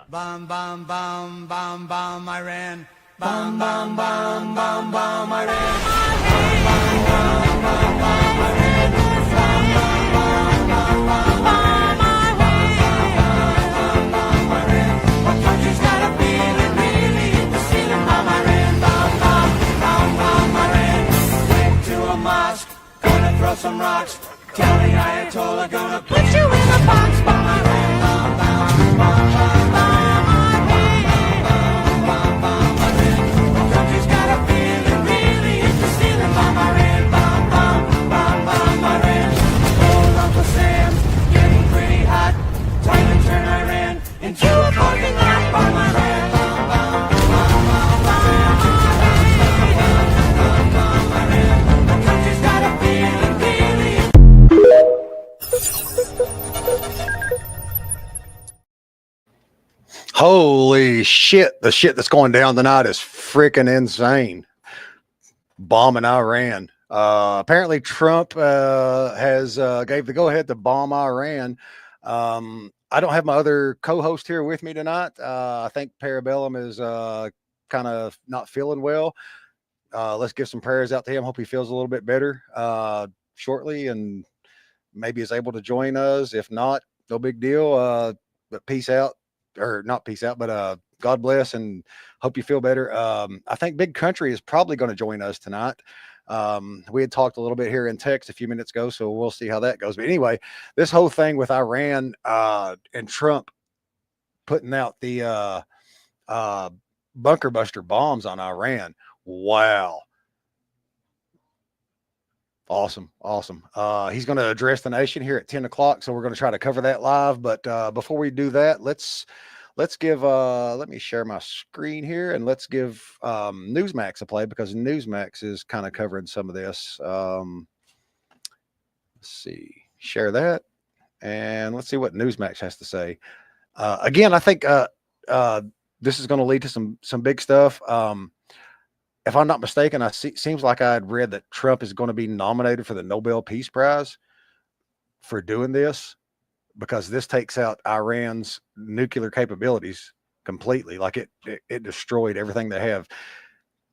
Bum, bum, bum, bum, bum, Iran. Bum, bum, bum, bum, bum, Iran. What country's got a feeling really hit the ceiling? Bum, Iran. Bum, bum, bum, bum, Iran. Went to a mosque, gonna throw some rocks. Tell the Ayatollah, gonna put you in a box. Bum, Iran. Bum, bum, bum, bum, bum. Into a parking lot by my red bum, bum, bum, bum, bum, the country's got a feeling, really. Holy shit. The shit that's going down tonight is freaking insane. Bombing Iran. Apparently Trump has gave the go-ahead to bomb Iran. I don't have my other co-host here with me tonight. I think Parabellum is kind of not feeling well. Let's give some prayers out to him. Hope he feels a little bit better shortly and maybe is able to join us. If not, no big deal. But peace out, or not peace out, but God bless and hope you feel better. I think Big Country is probably going to join us tonight. We had talked a little bit here in text a few minutes ago, so we'll see how that goes. But anyway, this whole thing with Iran and Trump putting out the bunker buster bombs on Iran. Wow. Awesome. He's going to address the nation here at 10 o'clock. So we're going to try to cover that live. But before we do that, let's give let me share my screen here and let's give Newsmax a play, because Newsmax is kind of covering some of this. Let's see, share that and let's see what Newsmax has to say. Again, I think this is going to lead to some big stuff. If I'm not mistaken, seems like I had read that Trump is going to be nominated for the Nobel Peace Prize for doing this, because this takes out Iran's nuclear capabilities completely. Like it destroyed everything they have.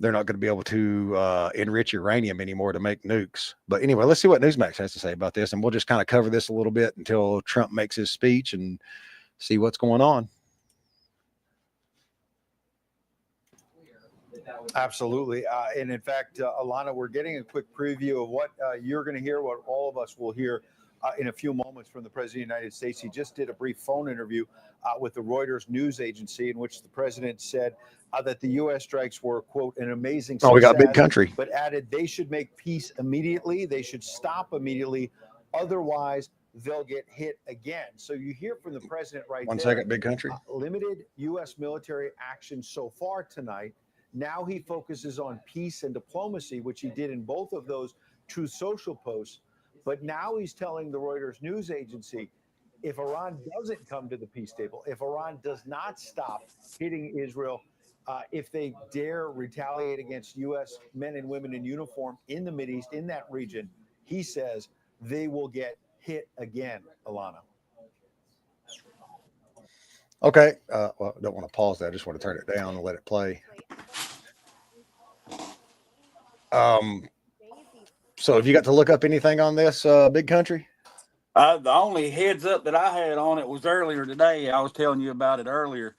They're not going to be able to enrich uranium anymore to make nukes. But anyway, let's see what Newsmax has to say about this, and we'll just kind of cover this a little bit until Trump makes his speech and see what's going on. Absolutely. And in fact, Alana, we're getting a quick preview of what you're going to hear, what all of us will hear in a few moments from the President of the United States. He just did a brief phone interview with the Reuters news agency in which the president said that the U.S. strikes were, quote, an amazing success. Oh, we got Big Country. But added they should make peace immediately. They should stop immediately. Otherwise, they'll get hit again. So you hear from the president right there. 1 second, Big Country. Limited U.S. military action so far tonight. Now he focuses on peace and diplomacy, which he did in both of those Truth Social posts. But now he's telling the Reuters news agency, if Iran doesn't come to the peace table, if Iran does not stop hitting Israel, if they dare retaliate against U.S. men and women in uniform in the Mideast, in that region, he says they will get hit again, Alana. Okay. Well, I don't want to pause that. I just want to turn it down and let it play. So have you got to look up anything on this, Big Country? The only heads up that I had on it was earlier today. I was telling you about it earlier.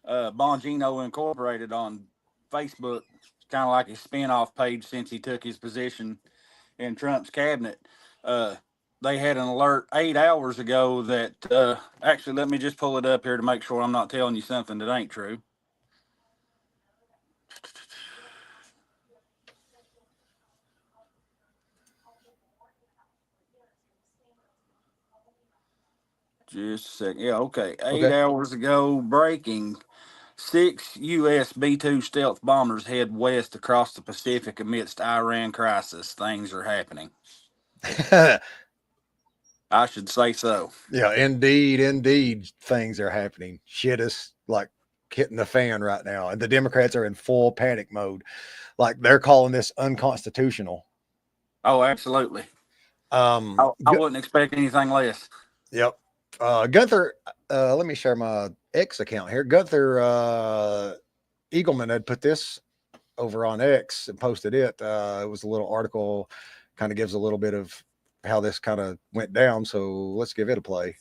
Bongino Incorporated on Facebook, kind of like his spinoff page since he took his position in Trump's cabinet. They had an alert 8 hours ago that actually, let me just pull it up here to make sure I'm not telling you something that ain't true. Just a second. Yeah, okay. 8 hours ago, breaking. 6 U.S. B-2 stealth bombers head west across the Pacific amidst Iran crisis. Things are happening. I should say so. Yeah, indeed. Things are happening. Shit is like hitting the fan right now. And the Democrats are in full panic mode. Like they're calling this unconstitutional. Oh, absolutely. I wouldn't expect anything less. Yep. Gunther, let me share my X account here. Gunther Eagleman had put this over on X and posted it. It was a little article, kind of gives a little bit of how this kind of went down. So let's give it a play.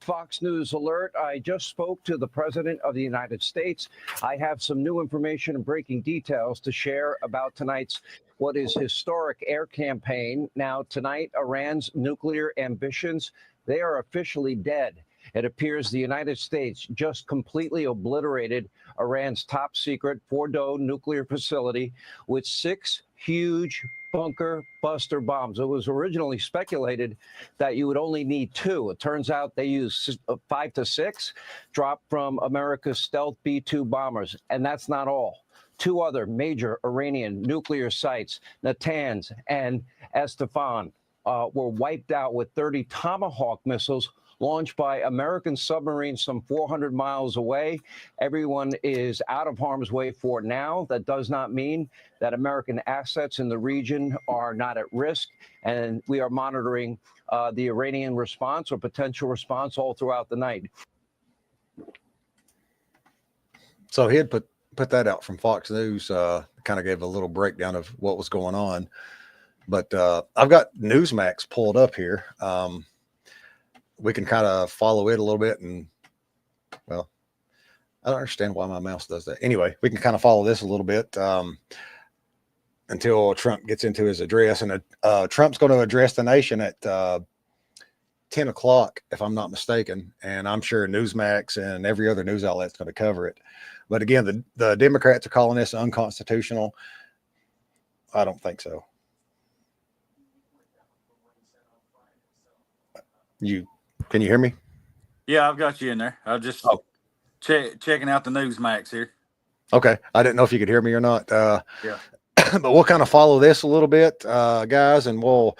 Fox News alert. I just spoke to the President of the United States. I have some new information and breaking details to share about tonight's what is historic air campaign. Now, tonight, Iran's nuclear ambitions, they are officially dead. It appears the United States just completely obliterated Iran's top secret Fordow nuclear facility with 6 huge bunker buster bombs. It was originally speculated that you would only need 2. It turns out they used 5 to 6 dropped from America's stealth B-2 bombers. And that's not all. 2 other major Iranian nuclear sites, Natanz and Esfahan, were wiped out with 30 Tomahawk missiles launched by American submarines some 400 miles away. Everyone is out of harm's way for now. That does not mean that American assets in the region are not at risk. And we are monitoring the Iranian response or potential response all throughout the night. So he had put that out from Fox News, kind of gave a little breakdown of what was going on. But I've got Newsmax pulled up here. We can kind of follow it a little bit, and well, I don't understand why my mouse does that. Anyway, we can kind of follow this a little bit until Trump gets into his address, and Trump's going to address the nation at 10 o'clock, if I'm not mistaken, and I'm sure Newsmax and every other news outlet's going to cover it. But again, the Democrats are calling this unconstitutional. I don't think so. Can you hear me? Yeah, I've got you in there. I just checking out the Newsmax here. Okay. I didn't know if you could hear me or not. Yeah. But we'll kind of follow this a little bit, guys, and we'll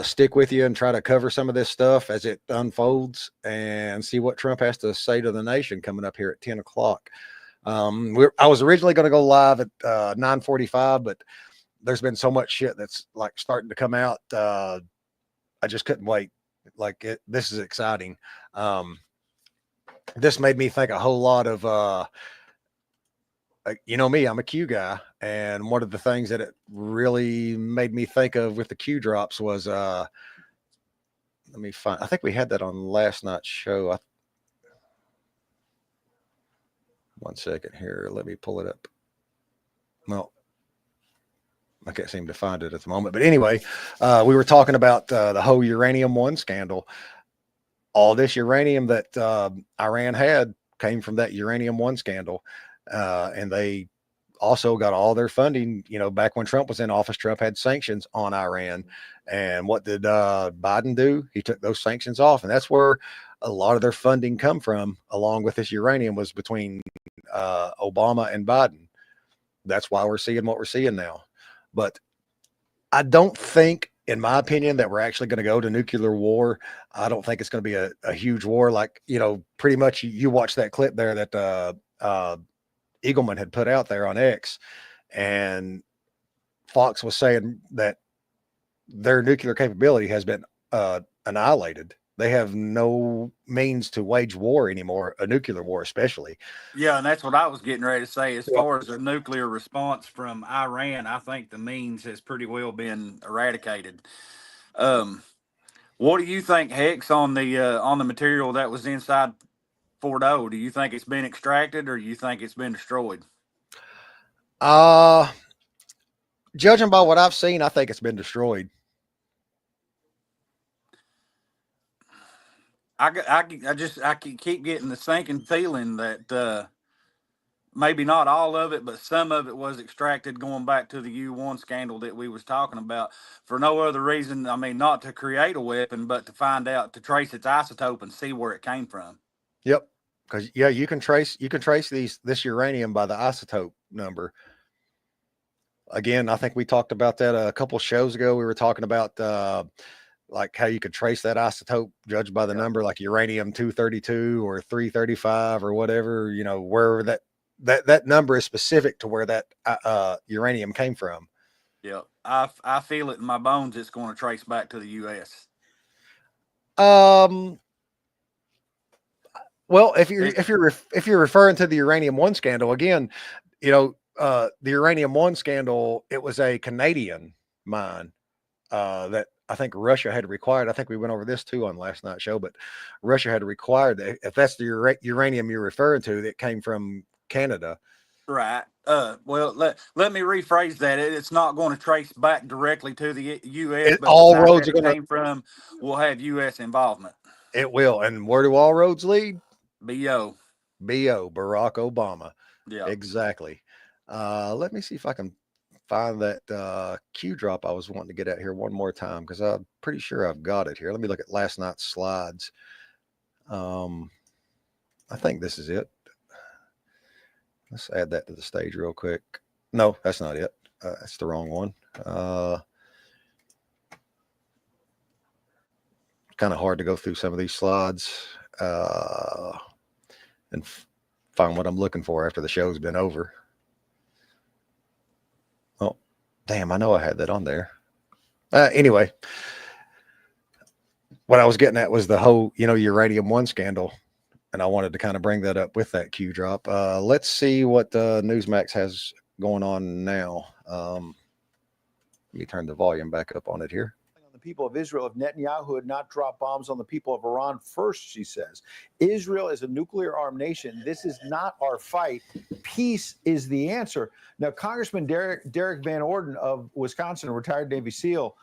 stick with you and try to cover some of this stuff as it unfolds and see what Trump has to say to the nation coming up here at 10 o'clock. I was originally going to go live at 9:45, but there's been so much shit that's like starting to come out. I just couldn't wait. This is exciting. This made me think a whole lot of, you know me, I'm a Q guy. And one of the things that it really made me think of with the Q drops was, let me find, I think we had that on last night's show. One second here. Let me pull it up. No, I can't seem to find it at the moment. But anyway, we were talking about the whole Uranium One scandal. All this uranium that Iran had came from that Uranium One scandal. And they also got all their funding, back when Trump was in office. Trump had sanctions on Iran. And what did Biden do? He took those sanctions off. And that's where a lot of their funding come from, along with this uranium, was between Obama and Biden. That's why we're seeing what we're seeing now. But I don't think, in my opinion, that we're actually going to go to nuclear war. I don't think it's going to be a huge war. Like, pretty much you watch that clip there that Eagleman had put out there on X, and Fox was saying that their nuclear capability has been annihilated. They have no means to wage war anymore, a nuclear war especially. Yeah, and that's what I was getting ready to say. As far as a nuclear response from Iran, I think the means has pretty well been eradicated. What do you think, Hex, on the material that was inside Fordow? Do you think it's been extracted, or do you think it's been destroyed? Judging by what I've seen, I think it's been destroyed. I keep getting the sinking feeling that maybe not all of it, but some of it was extracted going back to the U1 scandal that we was talking about, for no other reason. I mean, not to create a weapon, but to to trace its isotope and see where it came from. Yep. Because you can trace this uranium by the isotope number. Again, I think we talked about that a couple shows ago. We were talking about like how you could trace that isotope judged by the number, like uranium 232 or 335 or whatever, where that number is specific to where that uranium came from. Yeah, I feel it in my bones. It's going to trace back to the U.S. Well, if you're referring to the Uranium One scandal again, the Uranium One scandal, it was a Canadian mine that I think Russia had required. I think we went over this too on last night's show, but Russia had required that if that's the uranium you're referring to, that came from Canada. Right. Well, let me rephrase that. It's not going to trace back directly to the U.S., but All the site roads that are it going came from will have U.S. involvement. It will. And where do all roads lead? B.O. Barack Obama. Yeah. Exactly. Let me see if I can find that Q drop I was wanting to get at here one more time, because I'm pretty sure I've got it here. Let me look at last night's slides. I think this is it. Let's add that to the stage real quick. No, that's not it. That's the wrong one. Kind of hard to go through some of these slides and find what I'm looking for after the show's been over. Oh, damn, I know I had that on there. Anyway, what I was getting at was the whole, Uranium One scandal. And I wanted to kind of bring that up with that Q drop. Let's see what Newsmax has going on now. Let me turn the volume back up on it here. On the people of Israel if Netanyahu had not dropped bombs on the people of Iran first, she says. Israel is a nuclear armed nation. This is not our fight. Peace is the answer. Now, Congressman Derek Van Orden of Wisconsin, a retired Navy SEAL,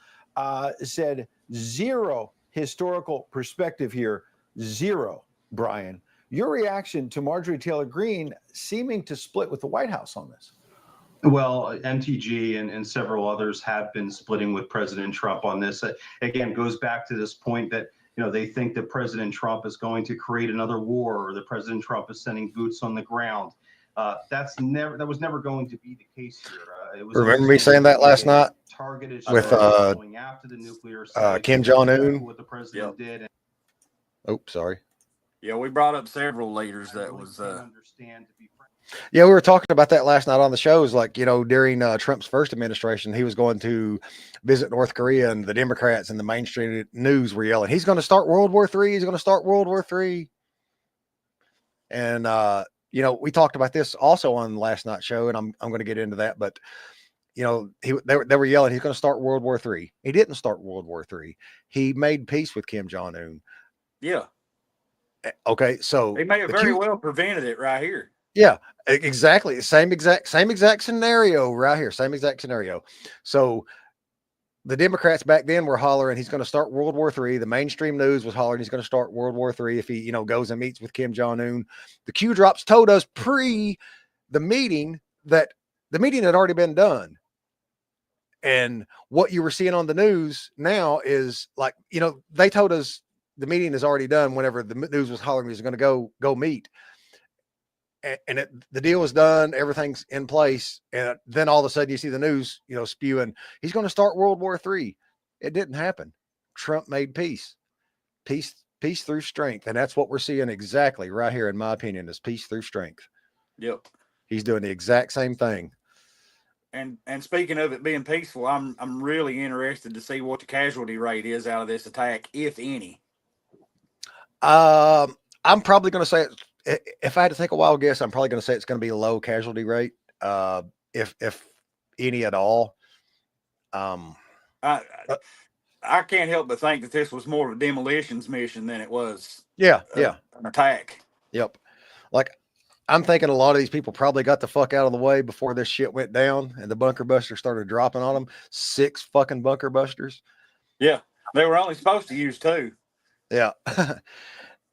said zero historical perspective here. Zero. Brian, your reaction to Marjorie Taylor Greene seeming to split with the White House on this? Well, MTG and several others have been splitting with President Trump on this. Again, goes back to this point that, they think that President Trump is going to create another war, or that President Trump is sending boots on the ground. That was never going to be the case here. It was Remember me saying that last night targeted with going after the nuclear site, Kim Jong-un. what the president did. Oh, sorry. Yeah, we brought up several leaders that was. Understand to be Yeah, we were talking about that last night on the shows. Like, during Trump's first administration, he was going to visit North Korea, and the Democrats and the mainstream news were yelling, he's going to start World War III. He's going to start World War III. And, we talked about this also on last night's show, and I'm going to get into that. But, they were yelling, he's going to start World War III. He didn't start World War III. He made peace with Kim Jong-un. Yeah. Okay, so They may have very well prevented it right here. Yeah, exactly. Same exact scenario right here. Same exact scenario. So the Democrats back then were hollering, he's going to start World War III. The mainstream news was hollering, he's going to start World War III if he, goes and meets with Kim Jong-un. The Q drops told us pre the meeting that the meeting had already been done. And what you were seeing on the news now is like, they told us the meeting is already done whenever the news was hollering he's going to go meet. And the deal is done, everything's in place, and then all of a sudden you see the news, spewing, he's going to start World War III. It didn't happen. Trump made peace through strength, and that's what we're seeing exactly right here, in my opinion, is peace through strength. Yep. He's doing the exact same thing. And speaking of it being peaceful, I'm really interested to see what the casualty rate is out of this attack, if any. I'm probably going to say if I had to take a wild guess, I'm probably going to say it's going to be a low casualty rate, if any at all. I can't help but think that this was more of a demolitions mission than it was. An attack. Yep. Like, I'm thinking a lot of these people probably got the fuck out of the way before this shit went down, and the bunker busters started dropping on them. 6 fucking bunker busters. Yeah, they were only supposed to use 2. Yeah.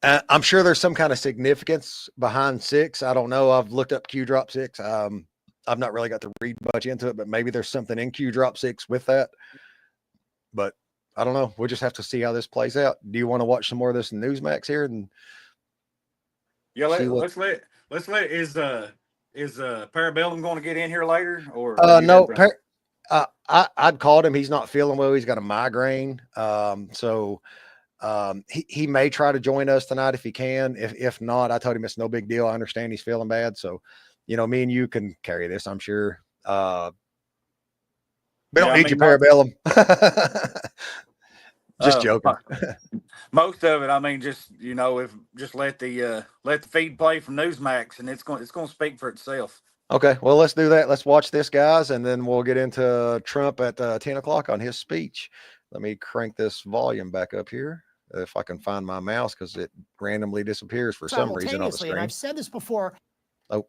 I'm sure there's some kind of significance behind 6. I don't know. I've looked up Q drop 6. I've not really got to read much into it, but maybe there's something in Q drop 6 with that. But I don't know. We'll just have to see how this plays out. Do you want to watch some more of this in Newsmax here? And yeah, let's let is Parabellum going to get in here later, or no? I'd called him. He's not feeling well. He's got a migraine. He may try to join us tonight if he can. If not, I told him it's no big deal. I understand he's feeling bad. So, me and you can carry this, I'm sure. We don't need your Parabellum. Just joking. Most of it, I mean, just if just let the feed play from Newsmax, and it's going to speak for itself. Okay, well, let's do that. Let's watch this, guys, and then we'll get into Trump at 10 o'clock on his speech. Let me crank this volume back up here, if I can find my mouse, because it randomly disappears for some reason on the screen. And I've said this before. Oh.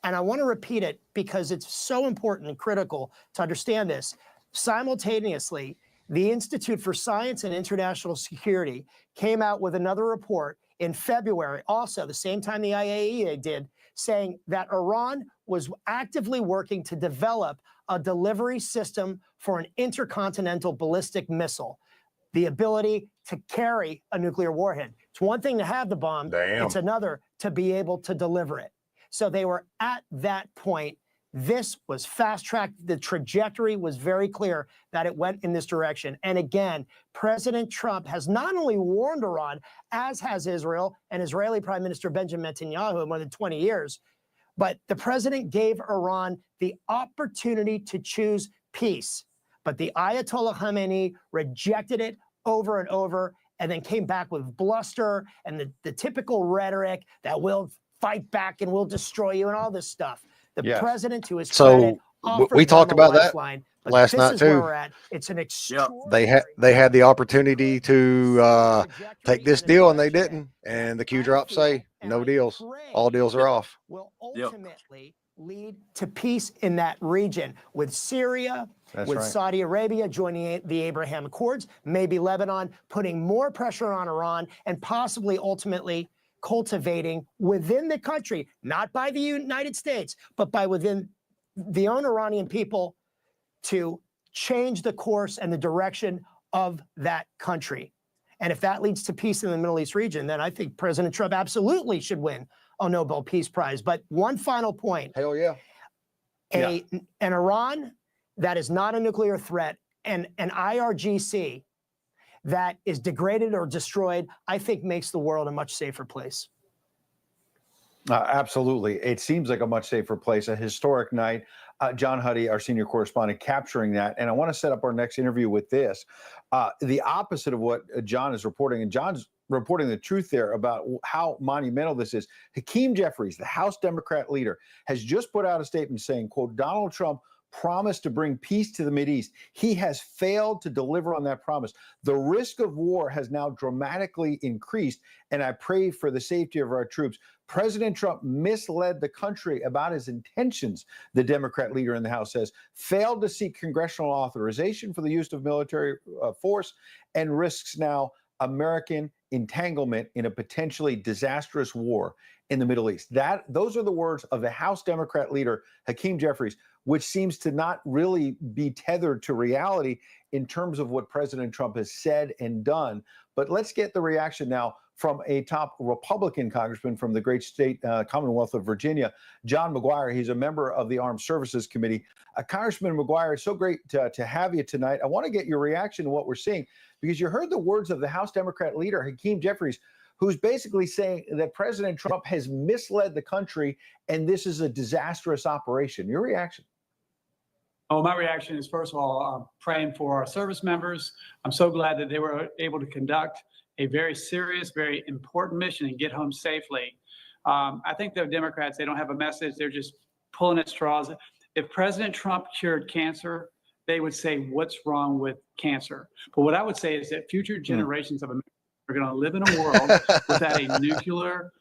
And I want to repeat it because it's so important and critical to understand this. Simultaneously, the Institute for Science and International Security came out with another report in February, also the same time the IAEA did, saying that Iran was actively working to develop a delivery system for an intercontinental ballistic missile, the ability to carry a nuclear warhead. It's one thing to have the bomb. Damn. It's another to be able to deliver it. So they were at that point. This was fast-tracked. The trajectory was very clear that it went in this direction. And again, President Trump has not only warned Iran, as has Israel and Israeli Prime Minister Benjamin Netanyahu in more than 20 years, but the president gave Iran the opportunity to choose peace. But the Ayatollah Khamenei rejected it over and over, and then came back with bluster and the typical rhetoric that we'll fight back and we'll destroy you and all this stuff. The president, to his credit, offered we talked them a about that lifeline, but last this night is where too. we're at. It's an extraordinary. They had the opportunity to take this deal, and they didn't. And the Q drop say no deals. All deals are off. Will ultimately lead to peace in that region, with Syria, with Saudi Arabia joining the Abraham Accords, maybe Lebanon putting more pressure on Iran, and possibly ultimately cultivating within the country, not by the United States, but by within the own Iranian people, to change the course and the direction of that country. And if that leads to peace in the Middle East region, then I think President Trump absolutely should win a Nobel Peace Prize. But one final point. Hell yeah. An Iran that is not a nuclear threat, and an IRGC that is degraded or destroyed, I think makes the world a much safer place. Absolutely. It seems like a much safer place, a historic night. John Huddy, our senior correspondent, capturing that. And I want to set up our next interview with this. The opposite of what John is reporting, and John's reporting the truth there about how monumental this is. Hakeem Jeffries, the House Democrat leader, has just put out a statement saying, quote, Donald Trump promised to bring peace to the Mideast. He has failed to deliver on that promise. The risk of war has now dramatically increased, and I pray for the safety of our troops. President Trump misled the country about his intentions, the Democrat leader in the House says, failed to seek congressional authorization for the use of military force, and risks now American entanglement in a potentially disastrous war in the Middle East. Those are the words of the House Democrat leader, Hakeem Jeffries, which seems to not really be tethered to reality in terms of what President Trump has said and done. But let's get the reaction now from a top Republican congressman from the great state Commonwealth of Virginia, John McGuire. He's a member of the Armed Services Committee. Congressman McGuire, it's so great to have you tonight. I want to get your reaction to what we're seeing, because you heard the words of the House Democrat leader, Hakeem Jeffries, who's basically saying that President Trump has misled the country and this is a disastrous operation. Your reaction? Oh, my reaction is, first of all, I'm praying for our service members. I'm so glad that they were able to conduct a very serious, very important mission and get home safely. I think the Democrats, they don't have a message. They're just pulling at straws. If President Trump cured cancer, they would say, what's wrong with cancer? But what I would say is that future generations of Americans are going to live in a world without a nuclear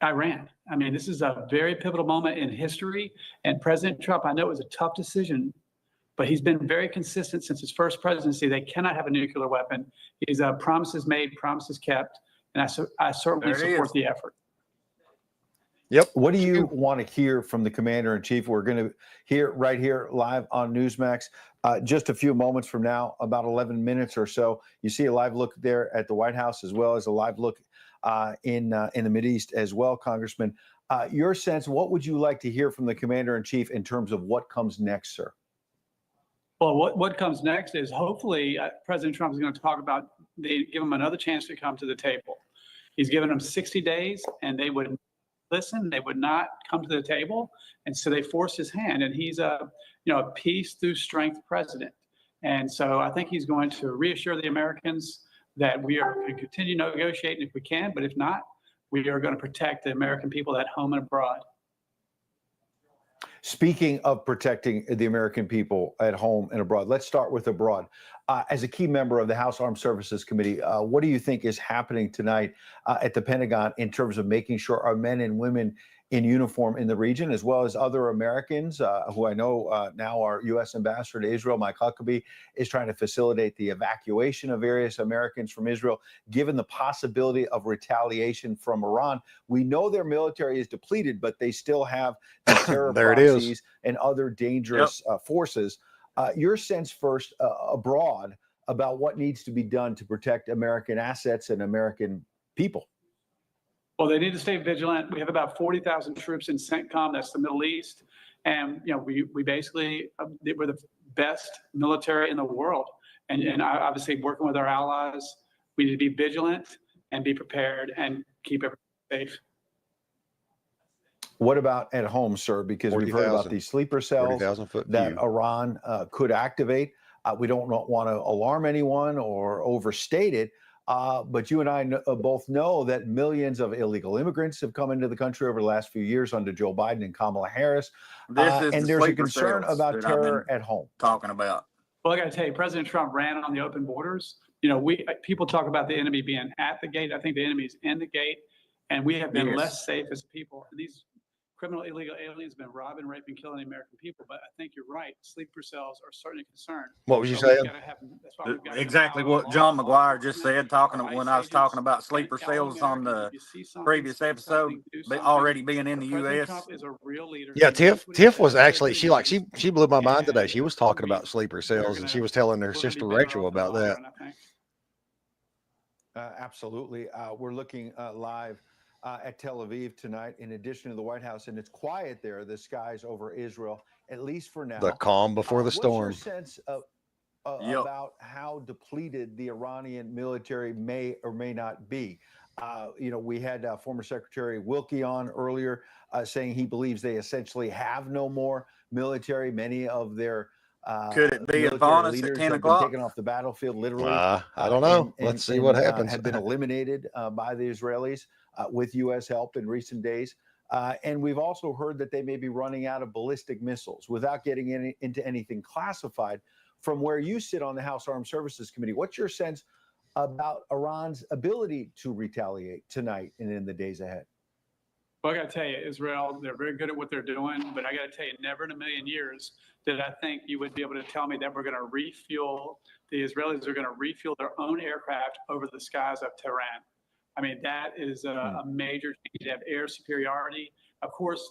Iran. I mean, this is a very pivotal moment in history. And President Trump, I know it was a tough decision, but he's been very consistent since his first presidency. They cannot have a nuclear weapon. He's promises made, promises kept. And I certainly support the effort. Yep. What do you want to hear from the commander in chief? We're going to hear right here live on Newsmax just a few moments from now, about 11 minutes or so. You see a live look there at the White House, as well as a live look in the Mideast as well, Congressman. Your sense, what would you like to hear from the commander in chief in terms of what comes next, sir? Well, what comes next is hopefully President Trump is going to talk about, they give him another chance to come to the table. He's given them 60 days and they would listen, they would not come to the table. And so they forced his hand, and he's a peace through strength president. And so I think he's going to reassure the Americans that we are going to continue negotiating if we can, but if not, we are going to protect the American people at home and abroad. Speaking of protecting the American people at home and abroad, let's start with abroad. As a key member of the House Armed Services Committee, what do you think is happening tonight at the Pentagon in terms of making sure our men and women in uniform in the region, as well as other Americans who I know now our U.S. Ambassador to Israel, Mike Huckabee, is trying to facilitate the evacuation of various Americans from Israel, given the possibility of retaliation from Iran. We know their military is depleted, but they still have the terror There it is. proxies and other dangerous forces. Your sense first abroad about what needs to be done to protect American assets and American people. Well, they need to stay vigilant. We have about 40,000 troops in CENTCOM, that's the Middle East. And, you know, we basically, we're the best military in the world. And obviously working with our allies, we need to be vigilant and be prepared and keep everyone safe. What about at home, sir? Because we've heard about 40,000 these sleeper cells 40,000-foot that view. Iran could activate. We don't want to alarm anyone or overstate it. But you and I both know that millions of illegal immigrants have come into the country over the last few years under Joe Biden and Kamala Harris. This is And the there's a sleeper concern cells about that I've terror been at home. talking about. Well, I got to tell you, President Trump ran on the open borders. You know, people talk about the enemy being at the gate. I think the enemy is in the gate, and we have been Yes. less safe as people. And these criminal illegal aliens have been robbing, raping, killing the American people. But I think you're right. Sleeper cells are certainly a concern. What was you But we've saying? gotta have- that's why we've gotta have Exactly our what law John McGuire enforcement, just said, our when ICE I was talking agents, about and sleeper all cells on Americans, the if you see something, previous say episode, something, do they something. already being in the President U.S. Trump is a real leader. Yeah, He knows Tiff what he Tiff says, was he says actually what he means. she blew my mind today. And She was talking about we- sleeper we're cells, and gonna- she was telling her we're gonna sister be better Rachel off in the about long that. run, I think. Absolutely. We're looking live at Tel Aviv tonight, in addition to the White House, and it's quiet there, the skies over Israel, at least for now. The calm before the What's storm. your sense of, Yep. about how depleted the Iranian military may or may not be? You know, we had former Secretary Wilkie on earlier saying he believes they essentially have no more military. Many of their Could it be military upon us at leaders 10 have been o'clock? taken off the battlefield, literally. I don't know. And- Let's see and, what happens. have been eliminated by the Israelis with U.S. help in recent days. And we've also heard that they may be running out of ballistic missiles. Without getting into anything classified, from where you sit on the House Armed Services Committee, what's your sense about Iran's ability to retaliate tonight and in the days ahead? Well, I got to tell you, Israel, they're very good at what they're doing, but I got to tell you, never in a million years did I think you would be able to tell me that we're going to refuel, the Israelis are going to refuel their own aircraft over the skies of Tehran. I mean, that is a major change. They have air superiority. Of course,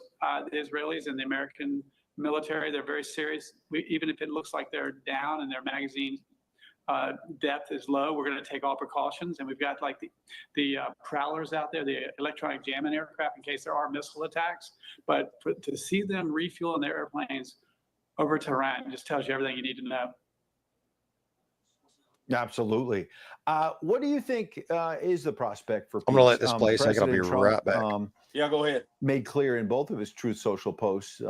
the Israelis and the American military, they're very serious. Even if it looks like they're down and their magazine depth is low, we're going to take all precautions. And we've got like the prowlers out there, the electronic jamming aircraft in case there are missile attacks. But to see them refueling their airplanes over Tehran just tells you everything you need to know. Absolutely. What do you think is the prospect for peace? I'm going to let this play a second. I'll be President right Trump, back. Yeah, go ahead. made clear in both of his Truth Social posts,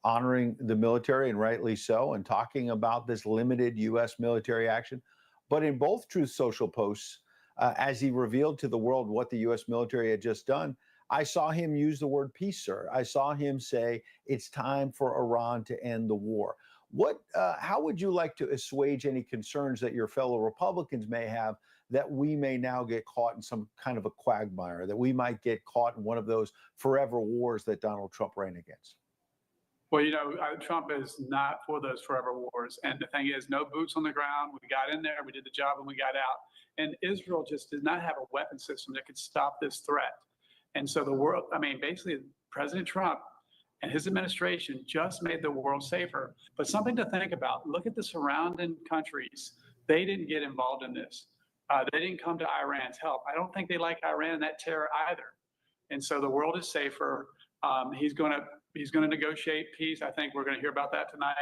honoring the military, and rightly so, and talking about this limited U.S. military action. But in both Truth Social posts, as he revealed to the world what the U.S. military had just done, I saw him use the word peace, sir. I saw him say it's time for Iran to end the war. How would you like to assuage any concerns that your fellow Republicans may have that we may now get caught in some kind of a quagmire, that we might get caught in one of those forever wars that Donald Trump ran against? Well, you know, Trump is not for those forever wars. And the thing is, no boots on the ground. We got in there, we did the job, and we got out. And Israel just did not have a weapon system that could stop this threat. And so the world, I mean, basically, President Trump and his administration just made the world safer. But something to think about, look at the surrounding countries. They didn't get involved in this. They didn't come to Iran's help. I don't think they like Iran and that terror either. And so the world is safer. He's going to negotiate peace. I think we're going to hear about that tonight.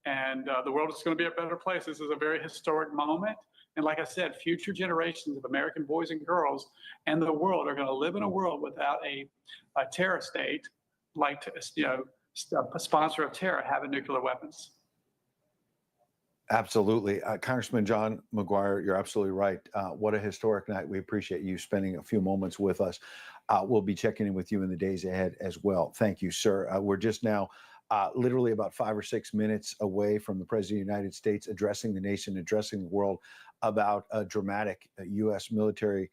And the world is going to be a better place. This is a very historic moment. And like I said, future generations of American boys and girls and the world are going to live in a world without a terror state, like, you know, a sponsor of terror having nuclear weapons. Absolutely. Congressman John McGuire, you're absolutely right. What a historic night. We appreciate you spending a few moments with us. We'll be checking in with you in the days ahead as well. Thank you, sir. We're just now literally about 5 or 6 minutes away from the President of the United States addressing the nation, addressing the world about a dramatic U.S. military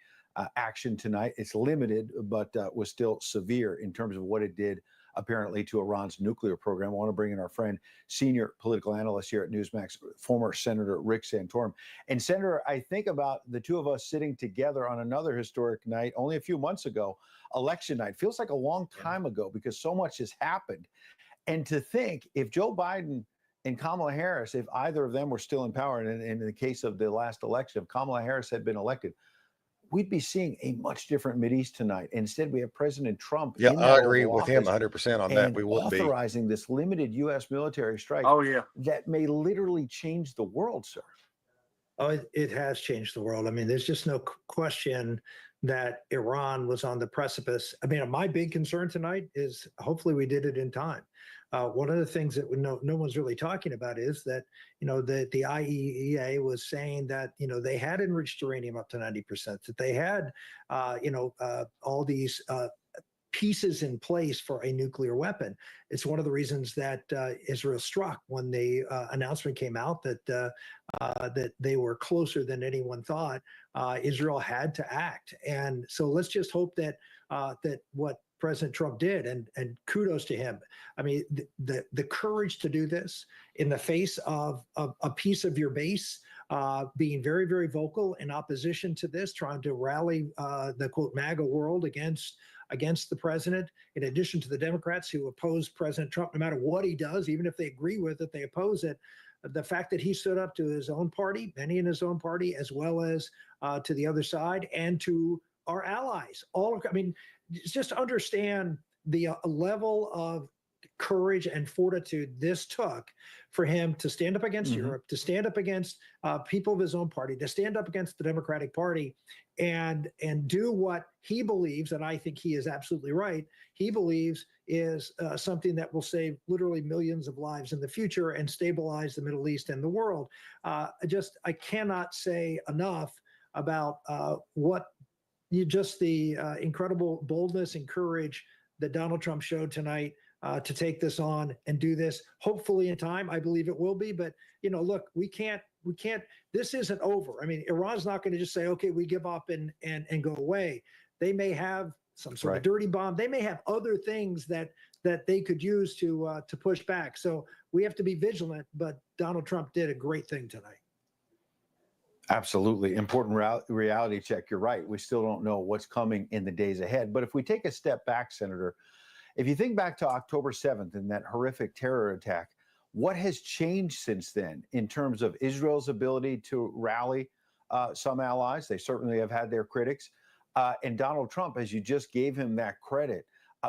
action tonight. It's limited, but was still severe in terms of what it did apparently to Iran's nuclear program. I want to bring in our friend, senior political analyst here at Newsmax, former Senator Rick Santorum. And Senator, I think about the two of us sitting together on another historic night only a few months ago, election night. Feels like a long time ago because so much has happened. And to think if Joe Biden and Kamala Harris, if either of them were still in power, and in the case of the last election, if Kamala Harris had been elected, we'd be seeing a much different Mideast tonight. Instead, we have President Trump. Yeah, in I that agree Oval with him Office 100% on that. and We would be. authorizing this limited U.S. military strike Oh yeah. that may literally change the world, sir. Oh, it has changed the world. I mean, there's just no question that Iran was on the precipice. I mean, my big concern tonight is hopefully we did it in time. One of the things that no one's really talking about is that, that the IAEA was saying that, they had enriched uranium up to 90%, that they had, all these pieces in place for a nuclear weapon. It's one of the reasons that Israel struck when the announcement came out that that they were closer than anyone thought. Israel had to act, and so let's just hope that that what President Trump did, and kudos to him. I mean, the courage to do this in the face of a piece of your base being very, very vocal in opposition to this, trying to rally the quote MAGA world against the president, in addition to the Democrats who oppose President Trump no matter what he does, even if they agree with it, they oppose it. The fact that he stood up to his own party, many in his own party, as well as to the other side and to our allies. Just understand the level of courage and fortitude this took for him to stand up against Europe, to stand up against people of his own party, to stand up against the Democratic Party, and do what he believes, and I think he is absolutely right, he believes is something that will save literally millions of lives in the future and stabilize the Middle East and the world. I cannot say enough about the incredible boldness and courage that Donald Trump showed tonight to take this on and do this, hopefully in time. I believe it will be, but look, we can't, this isn't over. I mean, Iran's not going to just say, okay, we give up and go away. They may have some sort of dirty bomb. They may have other things that they could use to push back. So we have to be vigilant, but Donald Trump did a great thing tonight. Absolutely. Important reality check. You're right. We still don't know what's coming in the days ahead. But if we take a step back, Senator, if you think back to October 7th and that horrific terror attack, what has changed since then in terms of Israel's ability to rally some allies? They certainly have had their critics. And Donald Trump, as you just gave him that credit,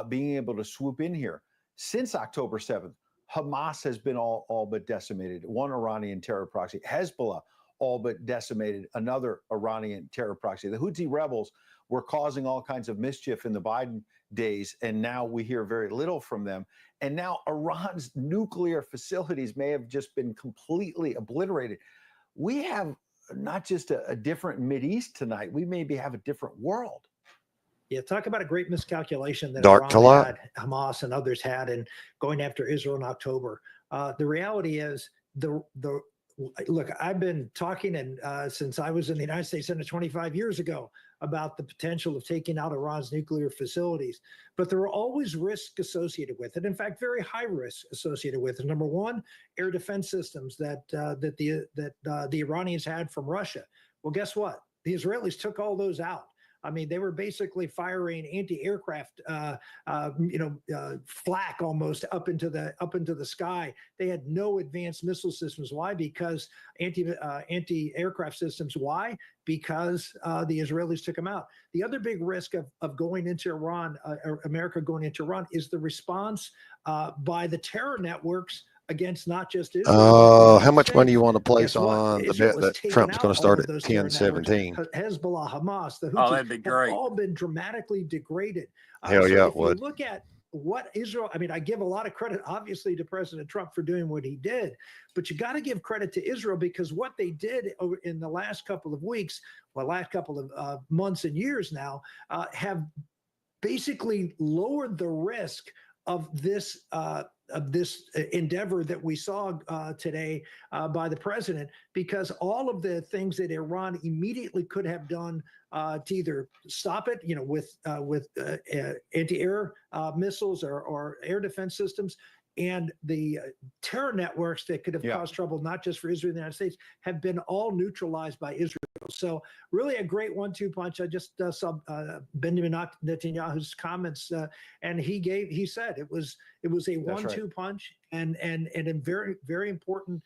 being able to swoop in here. Since October 7th, Hamas has been all but decimated. One Iranian terror proxy, Hezbollah, all but decimated, another Iranian terror proxy. The Houthi rebels were causing all kinds of mischief in the Biden days, and now we hear very little from them. And now Iran's nuclear facilities may have just been completely obliterated. We have not just a different Mideast tonight, we maybe have a different world. Yeah, talk about a great miscalculation that Dark to light. Hamas and others had in going after Israel in October. The reality is look, I've been talking since I was in the United States Senate 25 years ago about the potential of taking out Iran's nuclear facilities, but there are always risks associated with it. In fact, very high risks associated with it. Number one, air defense systems that the Iranians had from Russia. Well, guess what? The Israelis took all those out. I mean, they were basically firing anti-aircraft, flak almost up into the sky. They had no advanced missile systems. Why? Because anti-aircraft systems. Why? Because the Israelis took them out. The other big risk of going into Iran, America going into Iran, is the response by the terror networks against not just Israel. How much money you want to place Guess what? on the Israel bet has that taken Trump's out going to all start of at those terror 10-17? networks. Hezbollah, Hamas, the Oh, Houthis that'd be great. have all been dramatically degraded. Hell So yeah, if it would. you look at what Israel, I mean, I give a lot of credit, obviously, to President Trump for doing what he did, but you got to give credit to Israel because what they did over in the last couple of weeks, well, last couple of months and years now, have basically lowered the risk of this endeavor that we saw today by the president, because all of the things that Iran immediately could have done to either stop it, with anti-air missiles or air defense systems, and the terror networks that could have caused trouble, not just for Israel and the United States, have been all neutralized by Israel. So really a great 1-2 punch. I just saw Benjamin Netanyahu's comments, and he said it was a 1-2 punch, and very, very important.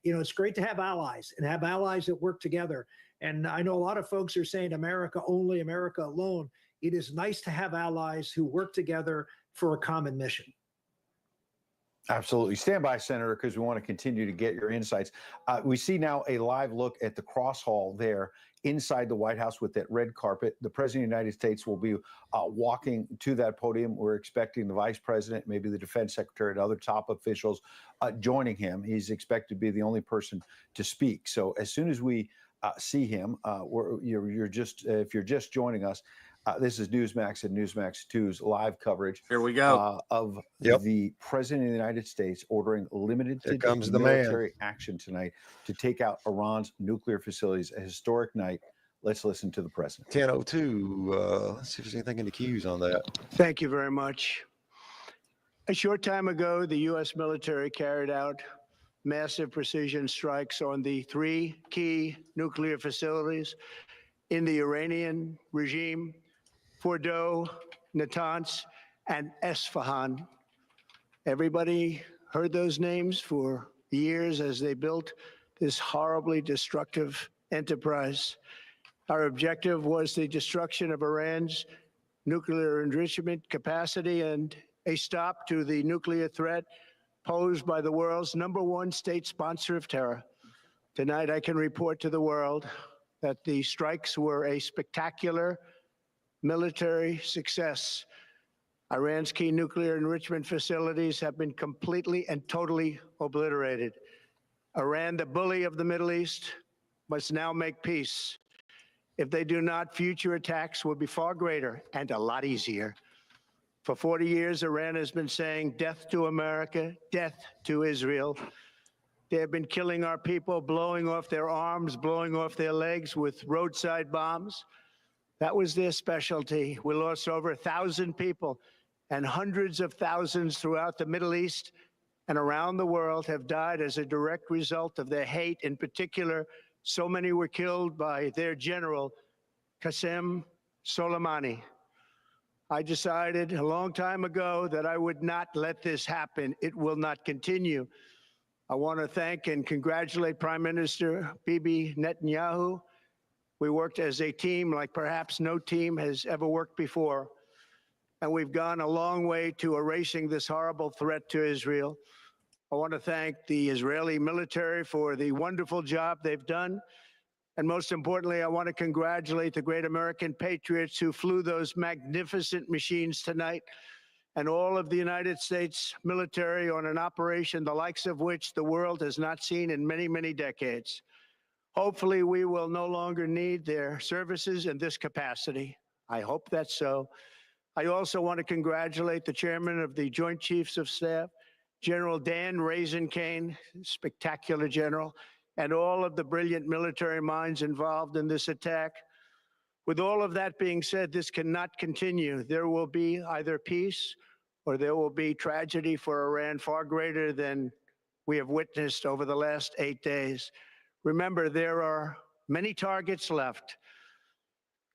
It's great to have allies and have allies that work together. And I know a lot of folks are saying America only, America alone. It is nice to have allies who work together for a common mission. Absolutely. Stand by, Senator, because we want to continue to get your insights. We see now a live look at the cross hall there inside the White House with that red carpet. The President of the United States will be walking to that podium. We're expecting the Vice President, maybe the Defense Secretary, and other top officials joining him. He's expected to be the only person to speak. So as soon as we see him, if you're just joining us, this is Newsmax and Newsmax 2's live coverage. Here we go. Of the President of the United States ordering limited military action tonight to take out Iran's nuclear facilities. A historic night. Let's listen to the President. 10:02. Let's see if there's anything in the queues on that. Thank you very much. A short time ago, the U.S. military carried out massive precision strikes on the 3 key nuclear facilities in the Iranian regime: Fordow, Natanz, and Esfahan. Everybody heard those names for years as they built this horribly destructive enterprise. Our objective was the destruction of Iran's nuclear enrichment capacity and a stop to the nuclear threat posed by the world's #1 state sponsor of terror. Tonight, I can report to the world that the strikes were a spectacular military success. Iran's key nuclear enrichment facilities have been completely and totally obliterated. Iran, the bully of the Middle East, must now make peace. If they do not, future attacks will be far greater and a lot easier. For 40 years, Iran has been saying death to America, death to Israel. They have been killing our people, blowing off their arms, blowing off their legs with roadside bombs. That was their specialty. We lost over 1,000 people, and hundreds of thousands throughout the Middle East and around the world have died as a direct result of their hate. In particular, so many were killed by their general, Qasem Soleimani. I decided a long time ago that I would not let this happen. It will not continue. I want to thank and congratulate Prime Minister Bibi Netanyahu. We worked as a team like perhaps no team has ever worked before. And we've gone a long way to erasing this horrible threat to Israel. I want to thank the Israeli military for the wonderful job they've done. And most importantly, I want to congratulate the great American patriots who flew those magnificent machines tonight, and all of the United States military on an operation the likes of which the world has not seen in many, many decades. Hopefully, we will no longer need their services in this capacity. I hope that's so. I also want to congratulate the chairman of the Joint Chiefs of Staff, General Dan Raisin-Kane, spectacular general, and all of the brilliant military minds involved in this attack. With all of that being said, this cannot continue. There will be either peace or there will be tragedy for Iran far greater than we have witnessed over the last 8 days. Remember, there are many targets left.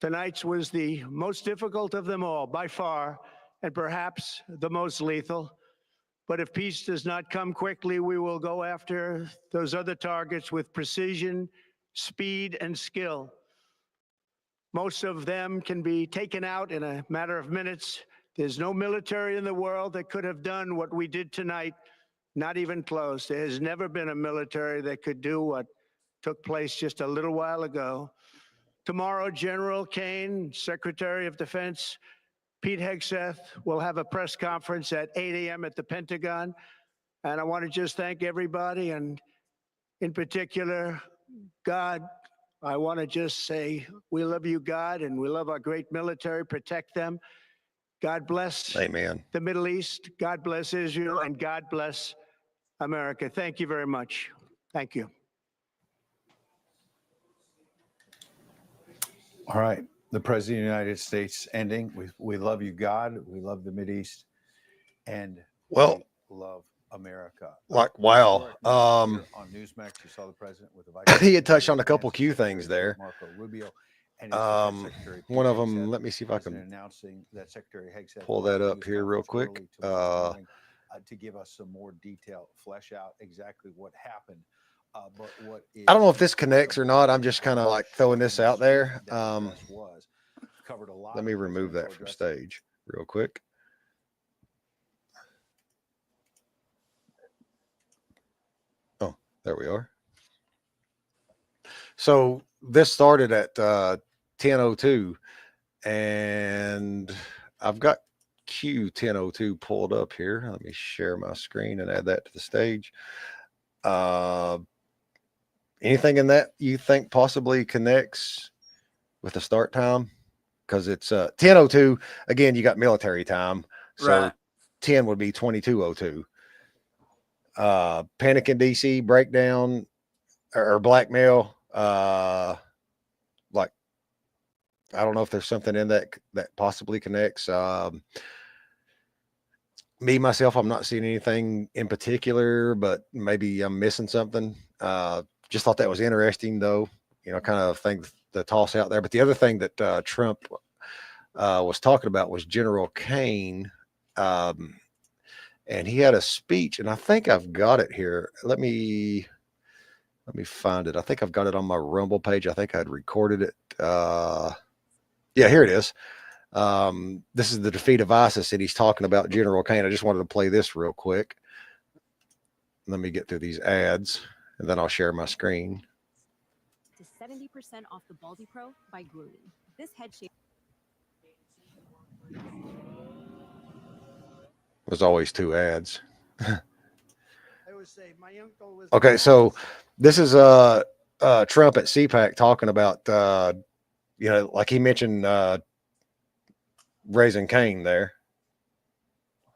Tonight's was the most difficult of them all, by far, and perhaps the most lethal. But if peace does not come quickly, we will go after those other targets with precision, speed, and skill. Most of them can be taken out in a matter of minutes. There's no military in the world that could have done what we did tonight, not even close. There has never been a military that could do what took place just a little while ago. Tomorrow, General Kane, Secretary of Defense, Pete Hegseth will have a press conference at 8 a.m. at the Pentagon. And I want to just thank everybody, and in particular, God. I want to just say we love you, God, and we love our great military. Protect them. God bless Amen. the Middle East. God bless Israel, and God bless America. Thank you very much. Thank you. All right. The President of the United States ending. We love you, God. We love the Mideast. And Well, we love America. Like, wow. Historic night here on Newsmax, you saw the president with the Vice He had touched on a President, couple Defense Q Secretary things there. Marco Rubio, and his Defense Secretary One Pete of them, Hegseth let me see if I has been can announcing that Secretary Hegseth pull will that have a up news here real conference quick. early tomorrow morning, to give us some more detail, flesh out exactly what happened. But what I don't know if is this connects or not. I'm just kind of like throwing this out there. was covered a lot Let of me remove that presidential from addresses. stage real quick. Oh, there we are. So this started at 10:02, and I've got Q 10:02 pulled up here. Let me share my screen and add that to the stage. Anything in that you think possibly connects with the start time? Because it's 10:02. Again, you got military time, so Right. 10 would be 22:02. Panic in DC, breakdown or blackmail. Like, I don't know if there's something in that possibly connects. Me myself, I'm not seeing anything in particular, but maybe I'm missing something. Just thought that was interesting, though. You know, kind of thing to toss out there. But the other thing that Trump was talking about was General Kane, and he had a speech, and I think I've got it here. Let me find it. I think I've got it on my Rumble page. I think I'd recorded it. Yeah, here it is. This is the defeat of ISIS, and he's talking about General Kane. I just wanted to play this real quick. Let me get through these ads, and then I'll share my screen. To 70% off the Baldy Pro by Grooming. This head shape. There's always two ads. I would say my uncle was. Okay, so this is Trump at CPAC talking about you know, like he mentioned Raising Kane there,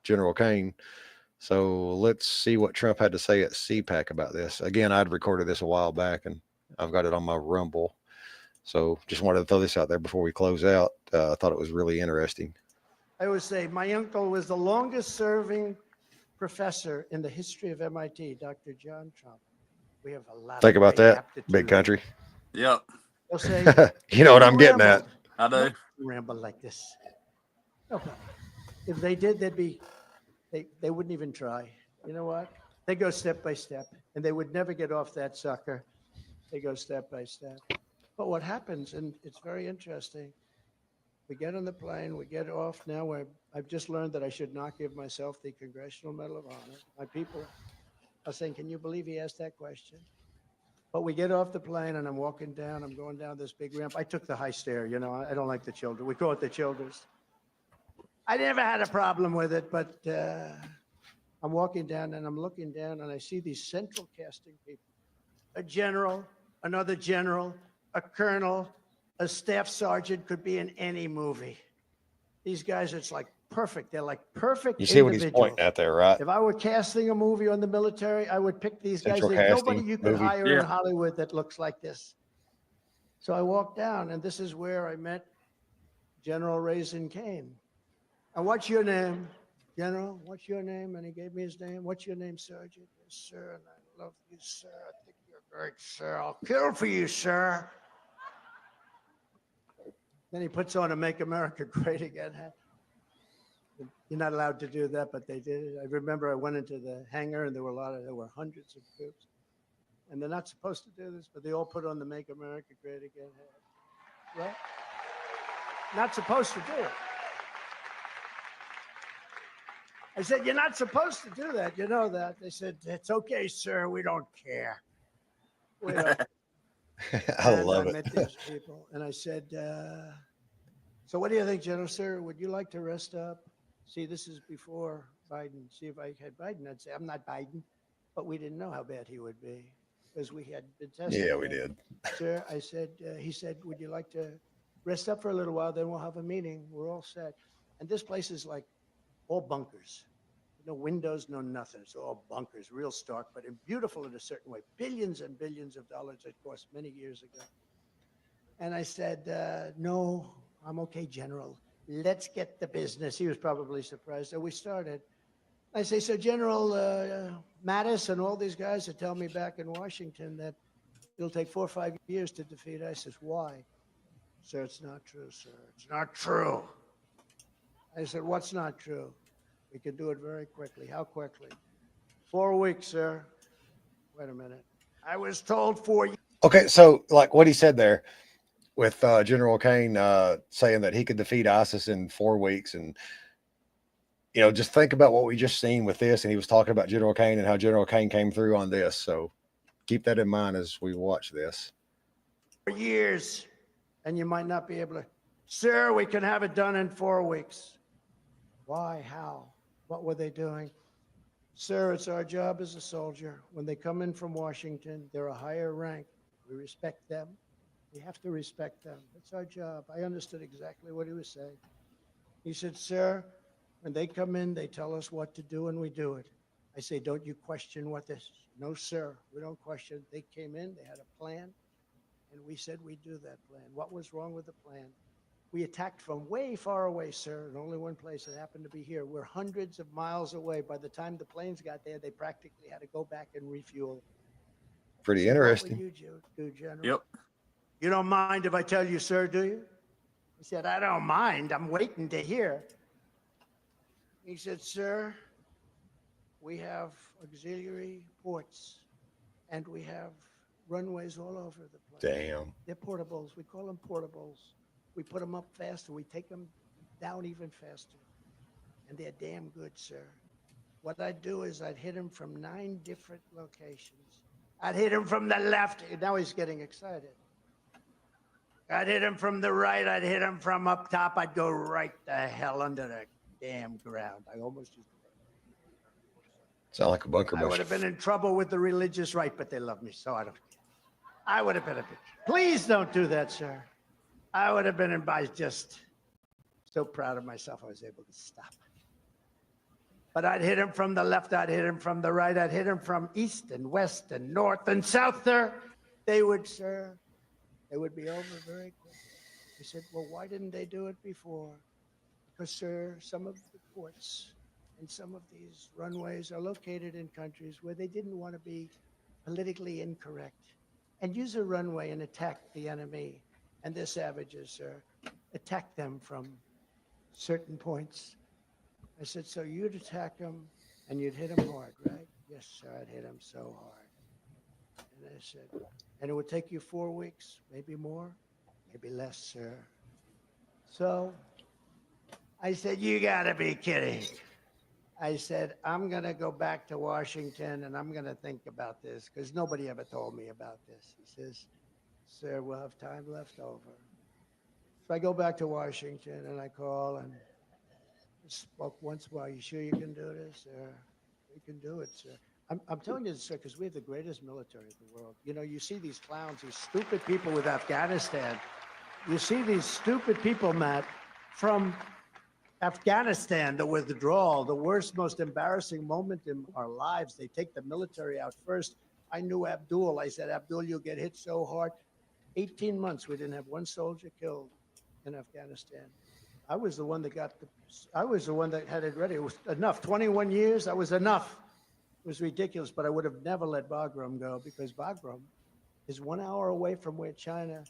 General Kane. So let's see what Trump had to say at CPAC about this. Again, I'd recorded this a while back, and I've got it on my Rumble. So just wanted to throw this out there before we close out. I thought it was really interesting. I would say my uncle was the longest serving professor in the history of MIT, Dr. John Trump. We have a lot. Think of about great that, aptitude. big country. Yep. They'll say, You know what I'm getting at. I do. ramble like this. Okay. If they did, they wouldn't even try. You know what? They go step by step, and they would never get off that sucker. They go step by step. But what happens, and it's very interesting, we get on the plane, we get off now, where I've just learned that I should not give myself the Congressional Medal of Honor. My people are saying, can you believe he asked that question? But we get off the plane, and I'm walking down, I'm going down this big ramp. I took the high stair, you know, I don't like the children. We call it the Childers. I never had a problem with it, but I'm walking down, and I'm looking down, and I see these central casting people. A general, another general, a colonel, a staff sergeant, could be in any movie. These guys, it's like perfect. They're like perfect You see what he's individuals. pointing at there, right? If I were casting a movie on the military, I would pick these guys. Central There's nobody casting you could movie. hire Yeah. in Hollywood that looks like this. So I walked down, and this is where I met General Raising Kane. And what's your name, General? What's your name? And he gave me his name. What's your name, Sergeant? Yes, sir. And I love you, sir. I think you're great, sir. I'll kill for you, sir. Then he puts on a Make America Great Again hat. You're not allowed to do that, but they did it. I remember I went into the hangar, and there were hundreds of troops. And they're not supposed to do this, but they all put on the Make America Great Again hat. Right? Not supposed to do it. I said, you're not supposed to do that. You know that. They said, it's okay, sir. We don't care. We don't. I And love met it. these people, and I said, So what do you think, General Sir? Would you like to rest up? See, this is before Biden. See, if I had Biden, I'd say, I'm not Biden, but we didn't know how bad he would be because we had been testing Yeah, we him. did. Sir, I said, he said, would you like to rest up for a little while? Then we'll have a meeting. We're all set. And this place is like all bunkers. No windows, no nothing. It's all bunkers, real stark, but beautiful in a certain way. Billions and billions of dollars it cost many years ago. And I said, no, I'm okay, General. Let's get the business. He was probably surprised. So we started. I say, so General Mattis and all these guys that tell me back in Washington that it'll take 4 or 5 years to defeat ISIS. Why? Sir, it's not true, sir. It's not true. I said, what's not true? We can do it very quickly. How quickly? 4 weeks, sir. Wait a minute. I was told 4 years. Okay, so like what he said there with General Kane saying that he could defeat ISIS in 4 weeks, and just think about what we just seen with this. And he was talking about General Kane and how General Kane came through on this. So keep that in mind as we watch this. 4 years, and you might not be able to. Sir, we can have it done in 4 weeks. Why? How? What were they doing? Sir, it's our job as a soldier. When they come in from Washington, they're a higher rank. We respect them. We have to respect them. It's our job. I understood exactly what he was saying. He said, sir, when they come in, they tell us what to do and we do it. I say, don't you question what this? No, sir, we don't question. They came in, they had a plan, and we said we'd do that plan. What was wrong with the plan? We attacked from way far away, sir, and only one place. It happened to be here. We're hundreds of miles away. By the time the planes got there, they practically had to go back and refuel. Pretty So interesting. what would you do, General? Yep. You don't mind if I tell you, sir, do you? He said, I don't mind. I'm waiting to hear. He said, sir, we have auxiliary ports and we have runways all over the place. Damn. They're portables. We call them portables. We put them up faster. We take them down even faster. And they're damn good, sir. What I'd do is I'd hit him from 9 different locations. I'd hit him from the left. Now he's getting excited. I'd hit him from the right. I'd hit him from up top. I'd go right the hell under the damn ground. I almost used to. Sound like a bunker I would buster. have been in trouble with the religious right, but they love me, so I don't. I would have been a bit. Please don't do that, sir. I would have been in by just so proud of myself I was able to stop. But I'd hit him from the left, I'd hit him from the right, I'd hit him from east and west and north and south, sir. They would, sir, they would be over very quickly. I said, well, why didn't they do it before? Because, sir, some of the ports and some of these runways are located in countries where they didn't want to be politically incorrect and use a runway and attack the enemy. And they're savages, sir. Attack them from certain points. I said, so you'd attack them and you'd hit them hard, right? Yes, sir, I'd hit them so hard. And I said, and it would take you 4 weeks, maybe more, maybe less, sir. So I said, you gotta be kidding. I said, I'm gonna go back to Washington and I'm gonna think about this because nobody ever told me about this. He says, sir, we'll have time left over. So I go back to Washington and I call and spoke once more. Are you sure you can do this? We can do it, sir. I'm telling you this, sir, because we have the greatest military in the world. You know, you see these clowns, these stupid people with Afghanistan. You see these stupid people, Matt, from Afghanistan, the withdrawal, the worst, most embarrassing moment in our lives. They take the military out first. I knew Abdul. I said, Abdul, you'll get hit so hard. 18 months, we didn't have one soldier killed in Afghanistan. I was the one that had it ready. It was enough. 21 years, that was enough. It was ridiculous, but I would have never let Bagram go because Bagram is 1 hour away from where China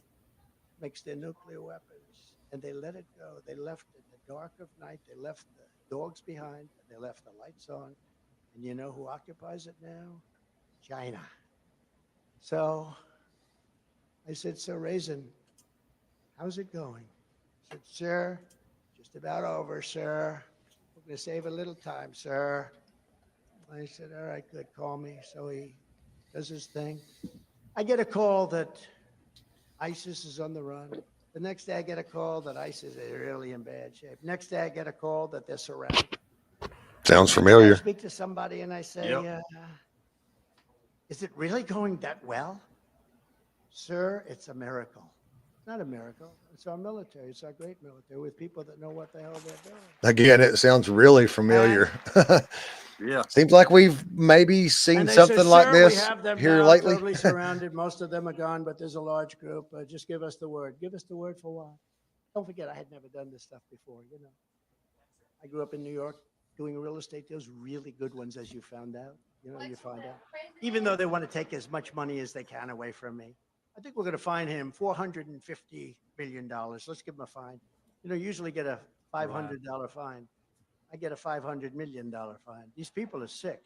makes their nuclear weapons. And they let it go. They left it in the dark of night. They left the dogs behind. And they left the lights on. And you know who occupies it now? China. So I said, so Raisin, how's it going? I said, sir, just about over, sir. We're going to save a little time, sir. I said, all right, good, call me. So he does his thing. I get a call that ISIS is on the run. The next day I get a call that ISIS is really in bad shape. Next day I get a call that they're surrounded. Sounds I familiar. speak to somebody and I say, Yep. is it really going that well? Sir, it's a miracle. It's not a miracle. It's our military. It's our great military with people that know what the hell they're doing. Again, it sounds really familiar. Yeah. Seems like we've maybe seen And they something say, like "Sir, this we have them here now lately. totally surrounded. Most of them are gone, but there's a large group. Just give us the word. Give us the word for what? Don't forget, I had never done this stuff before. You know, I grew up in New York doing real estate. Those really good ones, as you found out. You know, you find out. Even though they want to take as much money as they can away from me, I think we're going to fine him $450 million. Let's give him a fine. You know, usually get a $500 fine. I get a $500 million fine. These people are sick.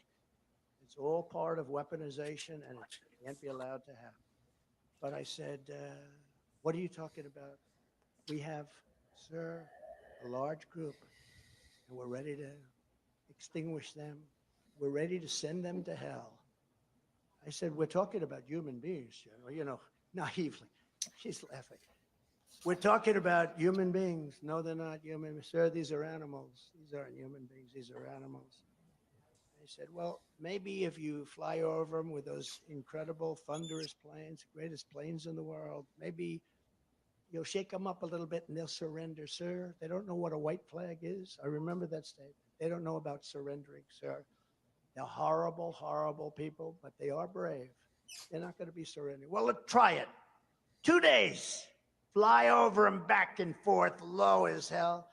It's all part of weaponization, and it can't be allowed to happen. But I said, what are you talking about? We have, sir, a large group, and we're ready to extinguish them. We're ready to send them to hell. I said, we're talking about human beings, General, you know, naively. She's laughing. We're talking about human beings. No, they're not human. Sir, these are animals. These aren't human beings. These are animals. I said, well, maybe if you fly over them with those incredible thunderous planes, greatest planes in the world, maybe you'll shake them up a little bit and they'll surrender, sir. They don't know what a white flag is. I remember that statement. They don't know about surrendering, sir. They're horrible, horrible people, but they are brave. They're not going to be surrendering. Well, let's try it. 2 days. Fly over them back and forth, low as hell.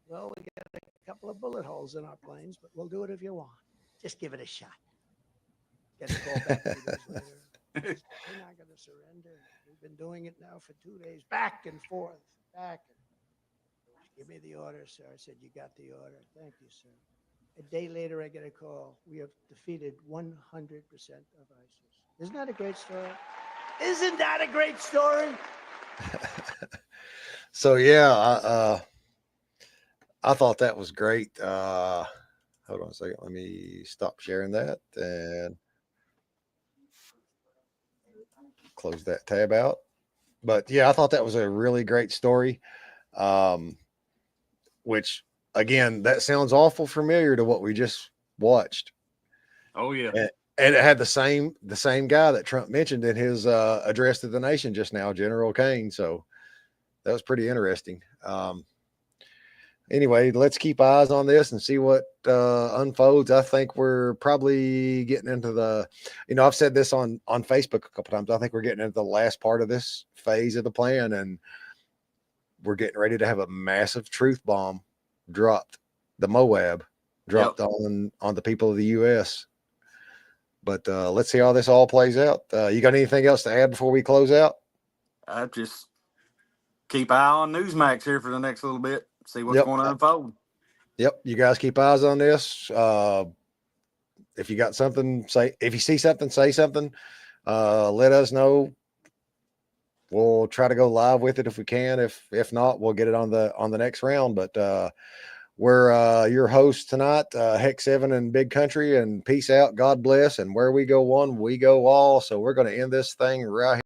Well, we got a couple of bullet holes in our planes, but we'll do it if you want. Just give it a shot. Get a call back 2 days later. We're not going to surrender. We've been doing it now for 2 days, back and forth, back. Give me the order, sir. I said, you got the order. Thank you, sir. A day later, I get a call. We have defeated 100% of ISIS. Isn't that a great story? Isn't that a great story? So yeah, I thought that was great. Hold on a second. Let me stop sharing that and close that tab out. But yeah, I thought that was a really great story. Which again, that sounds awful familiar to what we just watched. Oh yeah. And it had the same guy that Trump mentioned in his address to the nation just now, General Kane. So that was pretty interesting. Anyway, let's keep eyes on this and see what unfolds. I think we're probably getting into the, I've said this on Facebook a couple times. I think we're getting into the last part of this phase of the plan, and we're getting ready to have a massive truth bomb dropped, the Moab dropped on the people of the U.S. But let's see how this all plays out. You got anything else to add before we close out? I just keep eye on Newsmax here for the next little bit. See what's going to unfold. Yep. You guys keep eyes on this. If you got something, if you see something, say something. Let us know. We'll try to go live with it if we can. If not, we'll get it on the next round. But we're your hosts tonight, Hex 7 and Big Country, and peace out. God bless. And where we go one, we go all. So we're going to end this thing right here.